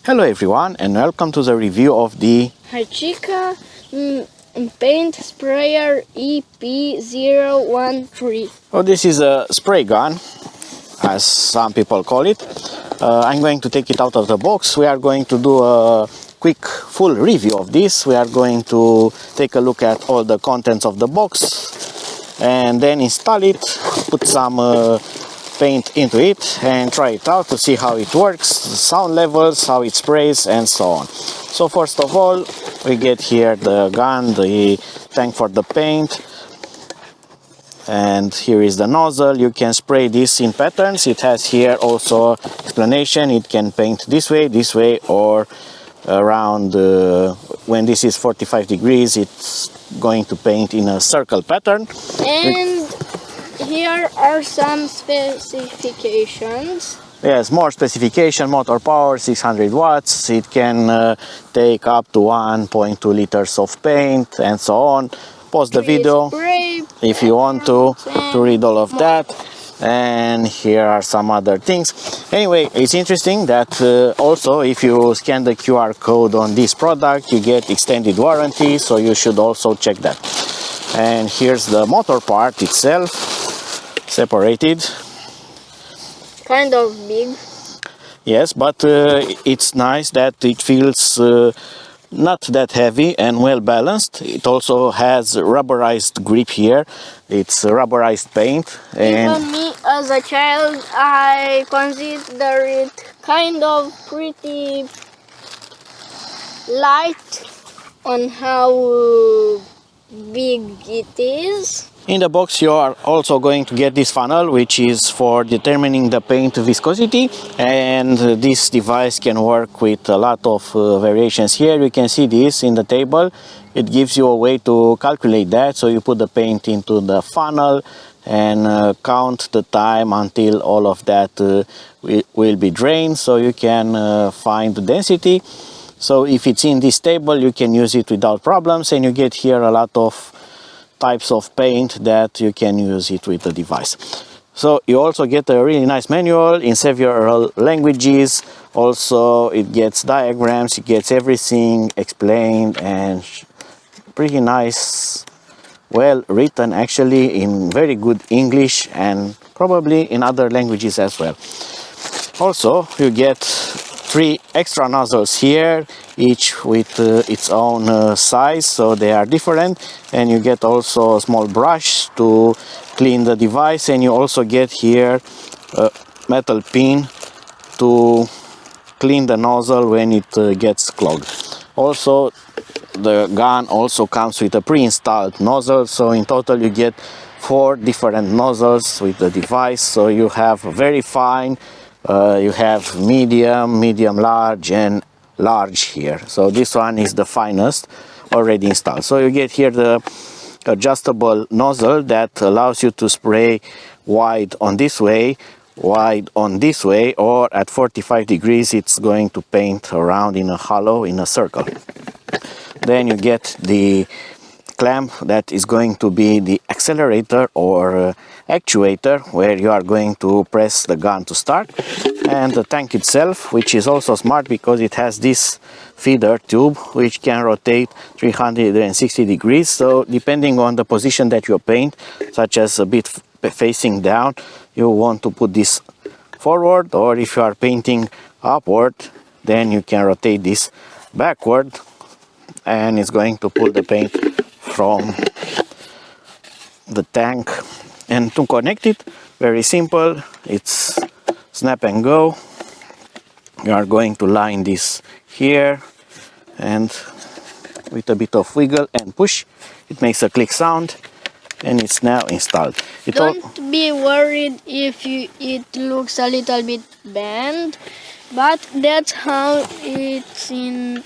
Hello everyone and welcome to the review of the HYCHIKA Paint Sprayer EP013. Oh, this is a spray gun, as some people call it. I'm going to take it out of the box. We are going to do a quick full review of this. We are going to take a look at all the contents of the box and then install it, put some paint into it and try it out to see how it works, the sound levels, how it sprays and so on. So first of all, we get here the gun, the tank for the paint, and here is the nozzle. You can spray this in patterns. It has here also explanation. It can paint this way or around when this is 45 degrees it's going to paint in a circle pattern. And here are some specifications. Yes, more specification: motor power 600 watts, it can take up to 1.2 liters of paint and so on. Pause the video if you want to read all of that. And here are some other things. Anyway, it's interesting that also if you scan the QR code on this product you get extended warranty, so you should also check that. And here's the motor part itself, separated. Kind of big. Yes, but it's nice that it feels not that heavy and well balanced. It also has rubberized grip here. It's rubberized paint. And even me as a child, I consider it kind of pretty light on how big it is. in the box you are also going to get this funnel, which is for determining the paint viscosity, and this device can work with a lot of variations. Here you can see this in the table. It gives you a way to calculate that, so you put the paint into the funnel and count the time until all of that will be drained, so you can find the density. So if it's in this table you can use it without problems, and you get here a lot of types of paint that you can use it with the device. So you also get a really nice manual in several languages. Also it gets diagrams, it gets everything explained, and pretty nice, well written, actually in very good English and probably in other languages as well. Also you get 3 extra nozzles here, each with its own size, so they are different, and you get also a small brush to clean the device, and you also get here a metal pin to clean the nozzle when it gets clogged. Also the gun also comes with a pre-installed nozzle, so in total you get 4 different nozzles with the device. So you have very fine, you have medium, medium large and large here. So this one is the finest, already installed. So you get here the adjustable nozzle that allows you to spray wide on this way, wide on this way, or at 45 degrees it's going to paint around in a hollow, in a circle. Then you get the clamp that is going to be the accelerator or actuator, where you are going to press the gun to start, and the tank itself, which is also smart because it has this feeder tube which can rotate 360 degrees. So depending on the position that you paint, such as a bit facing down, you want to put this forward, or if you are painting upward then you can rotate this backward, and it's going to pull the paint from the tank. And to connect it, very simple, it's snap and go. You are going to line this here, and with a bit of wiggle and push it makes a click sound, and it's now installed. Don't be worried if it looks a little bit bent, but that's how it's in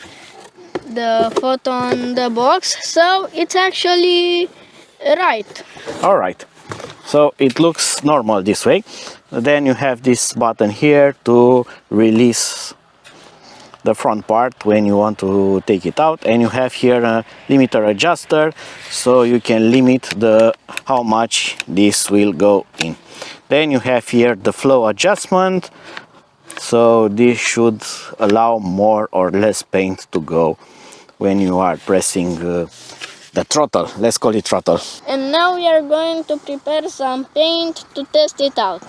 the photo on the box, so it's actually right. All right, so it looks normal this way. Then you have this button here to release the front part when you want to take it out, and you have here a limiter adjuster, so you can limit how much this will go in. Then you have here the flow adjustment, so this should allow more or less paint to go when you are pressing the throttle. Let's call it throttle. And now we are going to prepare some paint to test it out.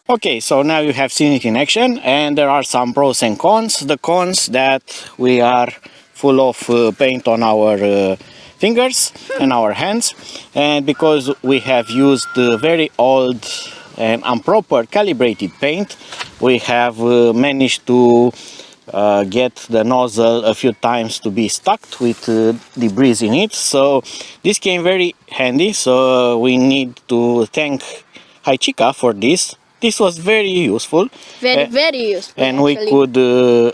Okay, so now you have seen it in action, and there are some pros and cons. The cons that we are full of paint on our fingers and our hands, and because we have used very old and improper calibrated paint, we have managed to get the nozzle a few times to be stuck with debris in it. So this came very handy, so we need to thank HYCHIKA for this. This was very useful. Very useful. And actually. we could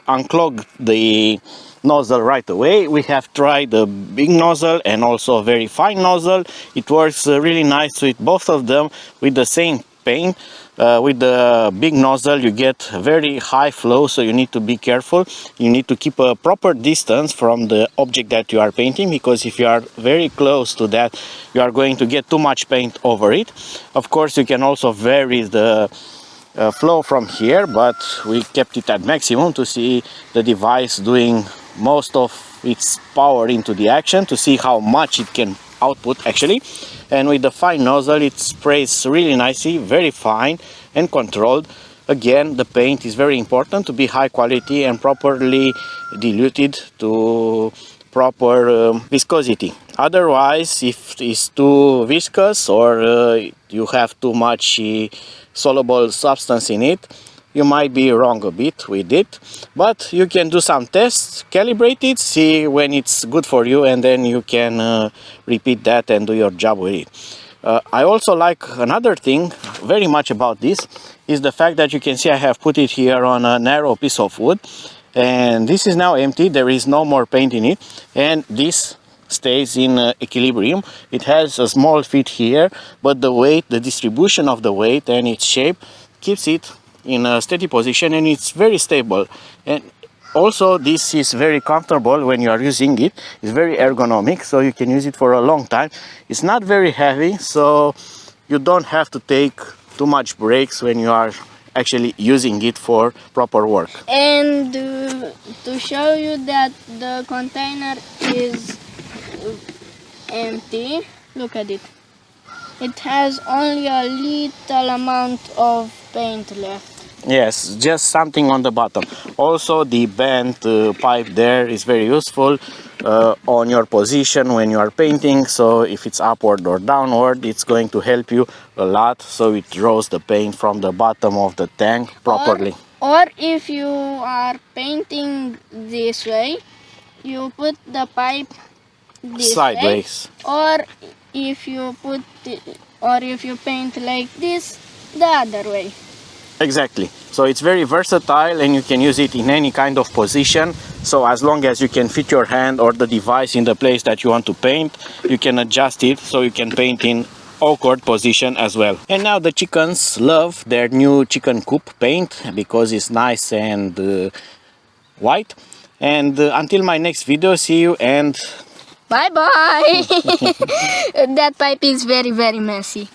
unclog the nozzle right away. We have tried a big nozzle and also a very fine nozzle. It works really nice with both of them with the same paint. With the big nozzle you get very high flow, so you need to be careful. You need to keep a proper distance from the object that you are painting, because if you are very close to that, you are going to get too much paint over it. Of course, you can also vary the flow from here, but we kept it at maximum to see the device doing most of its power into the action, to see how much it can output actually. And with the fine nozzle it sprays really nicely, very fine and controlled. Again, the paint is very important to be high quality and properly diluted to proper viscosity. Otherwise, if it's too viscous or you have too much soluble substance in it, you might be wrong a bit with it. But you can do some tests, calibrate it, see when it's good for you, and then you can repeat that and do your job with it. I also like another thing very much about this is the fact that you can see I have put it here on a narrow piece of wood, and this is now empty. There is no more paint in it, and this stays in equilibrium. It has a small fit here, but the weight, the distribution of the weight and its shape keeps it in a steady position, and it's very stable. And also this is very comfortable when you are using it. It's very ergonomic, so you can use it for a long time. It's not very heavy, so you don't have to take too much breaks when you are actually using it for proper work. And to show you that the container is empty, look at it. It has only a little amount of paint left. Yes, just something on the bottom. Also, the bent pipe there is very useful on your position when you are painting. So if it's upward or downward, it's going to help you a lot. So it draws the paint from the bottom of the tank properly. Or if you are painting this way, you put the pipe this Sideways. way. Or if you paint like this, the other way. Exactly. So it's very versatile and you can use it in any kind of position. So as long as you can fit your hand or the device in the place that you want to paint, you can adjust it so you can paint in awkward position as well. And now the chickens love their new chicken coop paint because it's nice and white. And until my next video, see you and bye bye. That pipe is very, very messy.